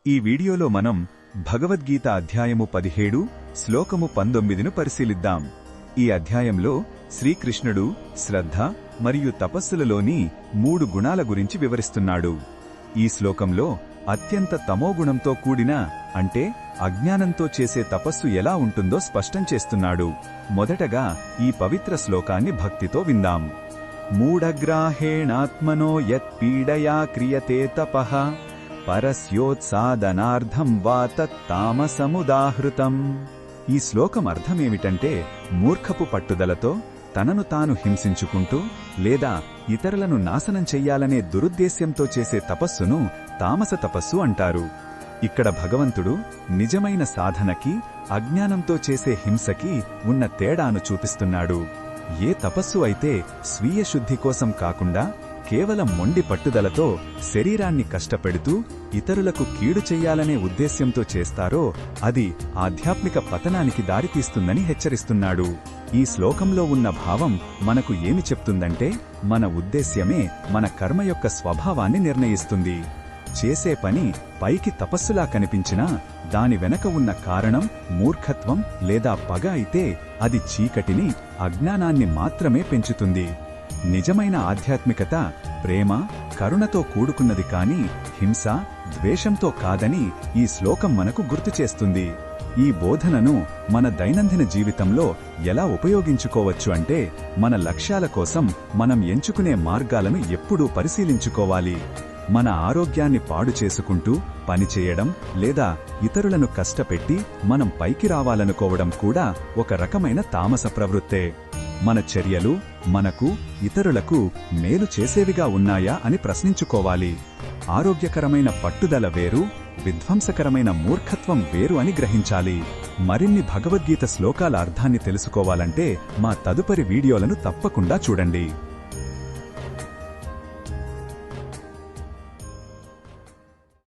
ఈ వీడియోలో మనం భగవద్గీత అధ్యాయము 17 శ్లోకము 19ను పరిశీలిద్దాం. ఈ అధ్యాయంలో శ్రీకృష్ణుడు శ్రద్ధ మరియు తపస్సులలోని 3 గుణాల గురించి వివరిస్తున్నాడు. ఈ శ్లోకంలో అత్యంత తమోగుణంతో కూడిన అంటే అజ్ఞానంతో చేసే తపస్సు ఎలా ఉంటుందో స్పష్టం చేస్తున్నాడు. మొదటగా ఈ పవిత్ర శ్లోకాన్ని భక్తితో విందాం. మూఢగ్రాహేణాత్మనో యత్పీడయా క్రియతే తపః పరస్యోత్సాదనార్థం వా తత్తామసముదాహృతం. ఈ శ్లోకం అర్థమేమిటంటే మూర్ఖపు పట్టుదలతో తనను తాను హింసించుకుంటూ లేదా ఇతరులను నాశనం చెయ్యాలనే దురుద్దేశ్యంతో చేసే తపస్సును తామస తపస్సు అంటారు. ఇక్కడ భగవంతుడు నిజమైన సాధనకి అజ్ఞానంతో చేసే హింసకి ఉన్న తేడాను చూపిస్తున్నాడు. ఏ తపస్సు అయితే స్వీయ శుద్ధి కోసం కాకుండా కేవలం మొండి పట్టుదలతో శరీరాన్ని కష్టపెడుతూ ఇతరులకు కీడు చెయ్యాలనే ఉద్దేశ్యంతో చేస్తారో అది ఆధ్యాత్మిక పతనానికి దారితీస్తుందని హెచ్చరిస్తున్నాడు. ఈ శ్లోకంలో ఉన్న భావం మనకు ఏమి చెప్తుందంటే మన ఉద్దేశ్యమే మన కర్మ యొక్క స్వభావాన్ని నిర్ణయిస్తుంది. చేసే పని పైకి తపస్సులా కనిపించినా దాని వెనక ఉన్న కారణం మూర్ఖత్వం లేదా పగ అయితే అది చీకటిని అజ్ఞానాన్ని మాత్రమే పెంచుతుంది. నిజమైన ఆధ్యాత్మికత ప్రేమ కరుణతో కూడుకున్నది కాని హింస ద్వేషంతో కాదని ఈ శ్లోకం మనకు గుర్తుచేస్తుంది. ఈ బోధనను మన దైనందిన జీవితంలో ఎలా ఉపయోగించుకోవచ్చు అంటే మన లక్ష్యాల కోసం మనం ఎంచుకునే మార్గాలను ఎప్పుడూ పరిశీలించుకోవాలి. మన ఆరోగ్యాన్ని పాడు చేసుకుంటూ పనిచేయడం లేదా ఇతరులను కష్టపెట్టి మనం పైకి రావాలనుకోవడం కూడా ఒక రకమైన తామస ప్రవృత్తే. మన చర్యలు మనకు ఇతరులకు మేలు చేసేవిగా ఉన్నాయా అని ప్రశ్నించుకోవాలి. ఆరోగ్యకరమైన పట్టుదల వేరు, విధ్వంసకరమైన మూర్ఖత్వం వేరు అని గ్రహించాలి. మరిన్ని భగవద్గీత శ్లోకాల అర్థాన్ని తెలుసుకోవాలంటే మా తదుపరి వీడియోలను తప్పకుండా చూడండి.